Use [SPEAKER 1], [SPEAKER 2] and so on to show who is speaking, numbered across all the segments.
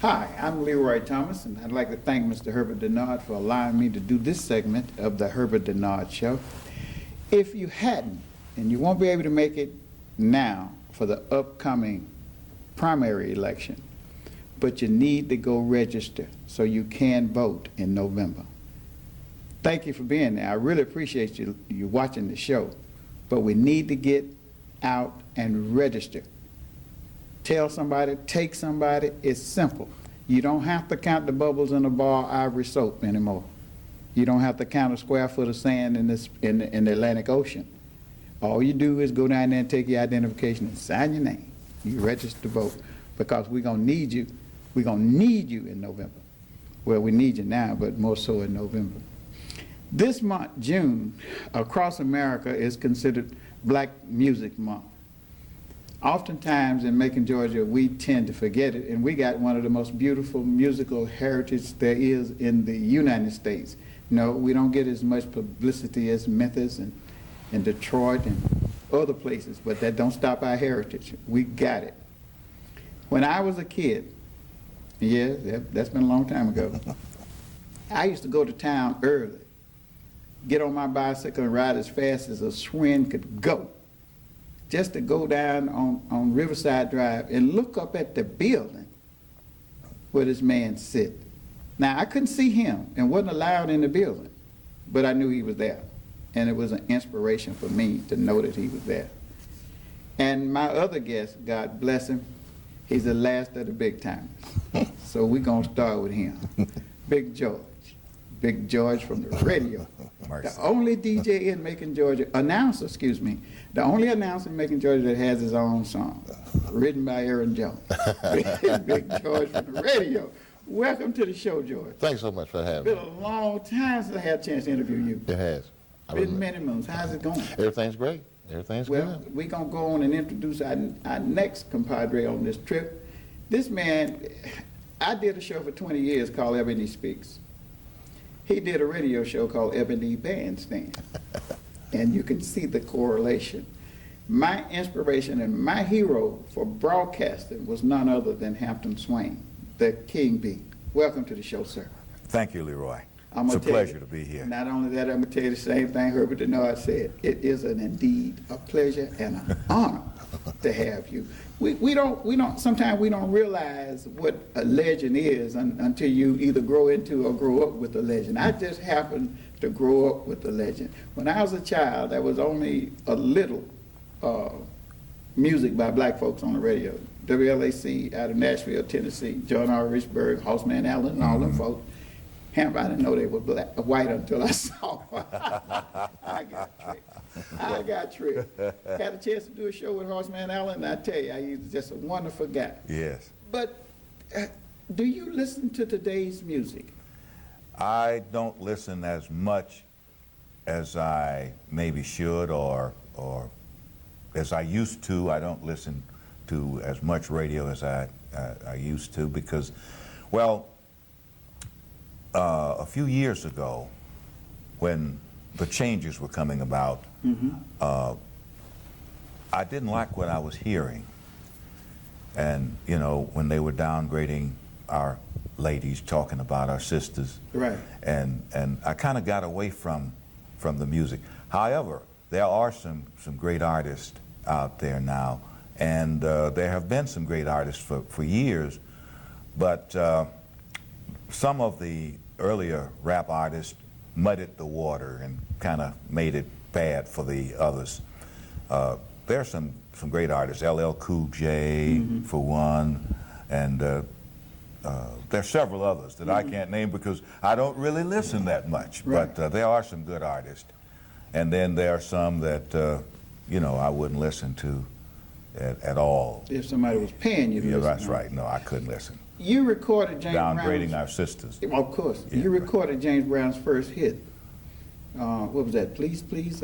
[SPEAKER 1] Hi, I'm Leroy Thomas, and I'd like to thank Mr. Herbert Dennard for allowing me to do this segment of the Herbert Dennard Show. If you hadn't, and you won't be able to make it now for the upcoming primary election, but you need to go register so you can vote in November. Thank you for being there. I really appreciate you watching the show, but we need to get out and register. Tell somebody, take somebody. It's simple. You don't have to count the bubbles in a bar ivory soap anymore. You don't have to count a square foot of sand in the Atlantic Ocean. All you do is go down there and take your identification and sign your name. You register to vote, because we're gonna need you. We're gonna need you in November. Well, we need you now, but more so in November. This month, June, across America is considered Black Music Month. Oftentimes in Macon, Georgia, we tend to forget it, and we got one of the most beautiful musical heritage there is in the United States. No, we don't get as much publicity as Memphis and Detroit and other places, but that don't stop our heritage. We got it. When I was a kid, yeah, that's been a long time ago, I used to go to town early, get on my bicycle and ride as fast as a Swain could go, just to go down on Riverside Drive and look up at the building where this man sit. Now, I couldn't see him and wasn't allowed in the building, but I knew he was there. And it was an inspiration for me to know that he was there. And my other guest, God bless him, he's the last of the big timers. So we're gonna start with him. Big George. Big George from the radio. The only DJ in Macon, Georgia, announcer, excuse me, the only announcer in Macon, Georgia that has his own song, written by Aaron Jones. Big George from the radio. Welcome to the show, George.
[SPEAKER 2] Thanks so much for having me.
[SPEAKER 1] It's been a long time since I had a chance to interview you.
[SPEAKER 2] It has.
[SPEAKER 1] Been many moons. How's it going?
[SPEAKER 2] Everything's great. Everything's good.
[SPEAKER 1] Well, we're going to go on and introduce our next compadre on this trip. This man, I did a show for 20 years called Ebony Speaks. He did a radio show called Ebony Bandstand. And you can see the correlation. My inspiration and my hero for broadcasting was none other than Hampton Swain, the King Bee. Welcome to the show, sir.
[SPEAKER 3] Thank you, Leroy. It's a pleasure to be here.
[SPEAKER 1] Not only that, I'm going to tell you the same thing Herbert Dennard said. It is indeed a pleasure and an honor to have you. Sometimes we don't realize what a legend is until you either grow into or grow up with a legend. I just happened to grow up with a legend. When I was a child, there was only a little music by black folks on the radio. WLAC out of Nashville, Tennessee, John R. Richburg, Horseman Allen, and all them folks. Hamp, I didn't know they were white until I saw them. I got tricked. Had a chance to do a show with Horseman Allen, and I tell you, he's just a wonderful guy.
[SPEAKER 3] Yes.
[SPEAKER 1] But do you listen to today's music?
[SPEAKER 3] I don't listen as much as I maybe should or as I used to. I don't listen to as much radio as I used to because, well, a few years ago, when the changes were coming about, I didn't like what I was hearing. And, you know, when they were downgrading our ladies, talking about our sisters. Right. And I kind of got away from the music. However, there are some great artists out there now. And there have been some great artists for years. But some of the earlier rap artists muddied the water and kind of made it bad for the others. There are some great artists, LL Cool J for one, and there are several others that I can't name because I don't really listen that much, but there are some good artists. And then there are some that, you know, I wouldn't listen to at all.
[SPEAKER 1] If somebody was paying you to listen.
[SPEAKER 3] Yeah, that's right. No, I couldn't listen.
[SPEAKER 1] You recorded James
[SPEAKER 3] Downgrading
[SPEAKER 1] Brown's,
[SPEAKER 3] our sisters.
[SPEAKER 1] Of course. Yeah, you recorded James Brown's first hit. What was that? Please, Please?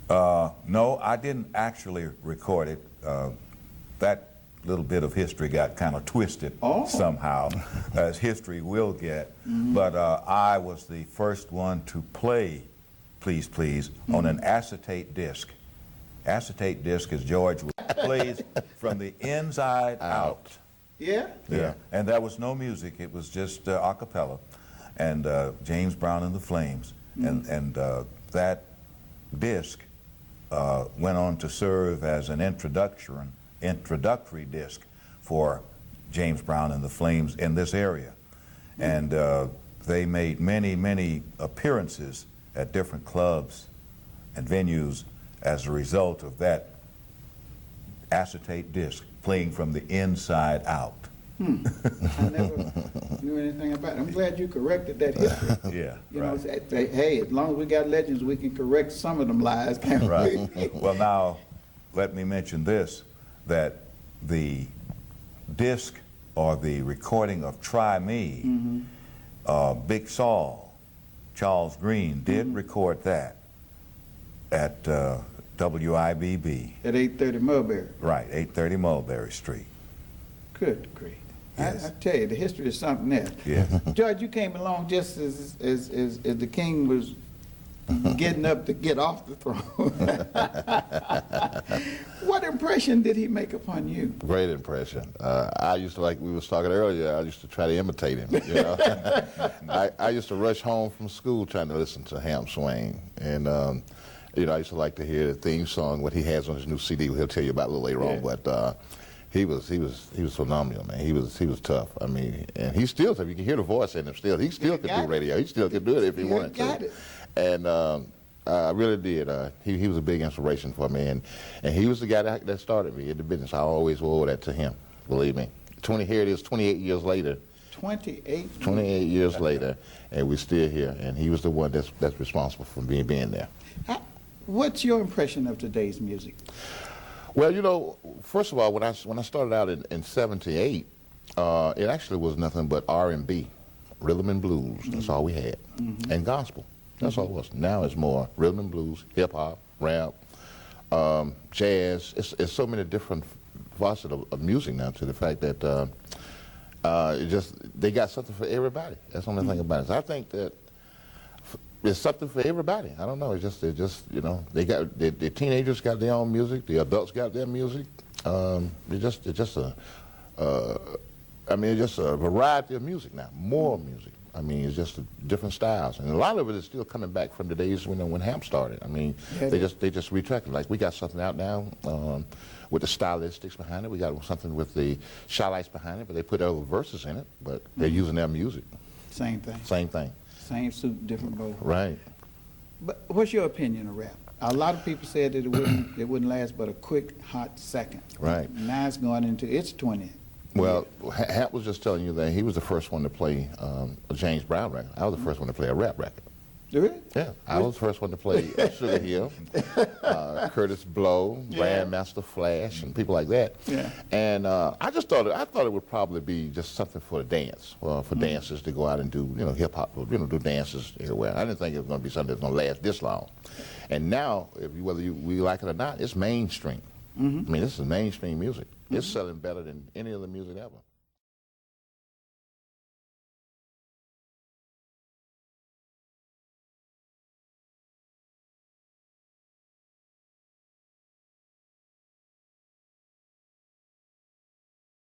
[SPEAKER 3] No, I didn't actually record it. That little bit of history got kind of twisted somehow, as history will get. But I was the first one to play Please, Please on an acetate disc. Acetate disc, as George plays from the inside out.
[SPEAKER 1] Yeah?
[SPEAKER 3] Yeah, and there was no music. It was just a cappella, and James Brown and the Flames, and that disc went on to serve as an introductory disc for James Brown and the Flames in this area, and they made many appearances at different clubs and venues as a result of that acetate disc playing from the inside out.
[SPEAKER 1] I never knew anything about it. I'm glad you corrected that history.
[SPEAKER 3] Yeah,
[SPEAKER 1] You
[SPEAKER 3] right.
[SPEAKER 1] know, say, hey, as long as we got legends, we can correct some of them lies, can't we?
[SPEAKER 3] Right. Well, now, let me mention this, that the disc or the recording of Try Me, Big Saul, Charles Green, did record that at WIBB.
[SPEAKER 1] At 830 Mulberry.
[SPEAKER 3] Right, 830 Mulberry Street.
[SPEAKER 1] Good grief.
[SPEAKER 3] Yes.
[SPEAKER 1] I tell you, the history is something else.
[SPEAKER 3] Yeah.
[SPEAKER 1] George, you came along just as the king was getting up to get off the throne. What impression did he make upon you?
[SPEAKER 2] Great impression. I used to, like we was talking earlier, I used to try to imitate him. You know, I used to rush home from school trying to listen to Hamp Swain, and you know, I used to like to hear the theme song, what he has on his new CD. He'll tell you about a little later on, but he was phenomenal, man. He was tough. I mean, and he still, if you can hear the voice in him, still he still could do radio. He still could do it if he wanted to. And I really did. He was a big inspiration for me, and he was the guy that started me in the business. I always owe that to him. Believe me. Here it is, 28 years later.
[SPEAKER 1] 28
[SPEAKER 2] years later, and we're still here. And he was the one that's responsible for being there.
[SPEAKER 1] What's your impression of today's music?
[SPEAKER 2] Well, you know, first of all, when I started out in '78, it actually was nothing but R&B, rhythm and blues. That's all we had, and gospel. That's all it was. Now it's more rhythm and blues, hip hop, rap, jazz. It's so many different facets of music now. To the fact that they got something for everybody. That's the only thing about it. So I think that there's something for everybody. I don't know. It's just you know, the teenagers got their own music. The adults got their music. It's just a variety of music now. More music. I mean, it's just different styles, and a lot of it is still coming back from the days when Hamp started. I mean, they just retracted. Like we got something out now with the stylistics behind it. We got something with the shy-lights behind it, but they put other verses in it. But they're using their music.
[SPEAKER 1] Same thing.
[SPEAKER 2] Same thing.
[SPEAKER 1] Same suit, different bow.
[SPEAKER 2] Right.
[SPEAKER 1] But what's your opinion of rap? A lot of people said that it wouldn't last but a quick, hot second.
[SPEAKER 2] Right.
[SPEAKER 1] Now it's going into its 20th.
[SPEAKER 2] Well, Hamp was just telling you that he was the first one to play a James Brown record. I was the first one to play a rap record.
[SPEAKER 1] Really?
[SPEAKER 2] Yeah, I was the first one to play Sugar Hill, Curtis Blow, Grandmaster Flash, and people like that. Yeah. And I thought it would probably be just something for the dance, for dancers to go out and do, you know, hip hop, you know, do dances everywhere. I didn't think it was going to be something that's going to last this long. And now, whether we like it or not, it's mainstream. I mean, this is mainstream music. It's selling better than any other music ever.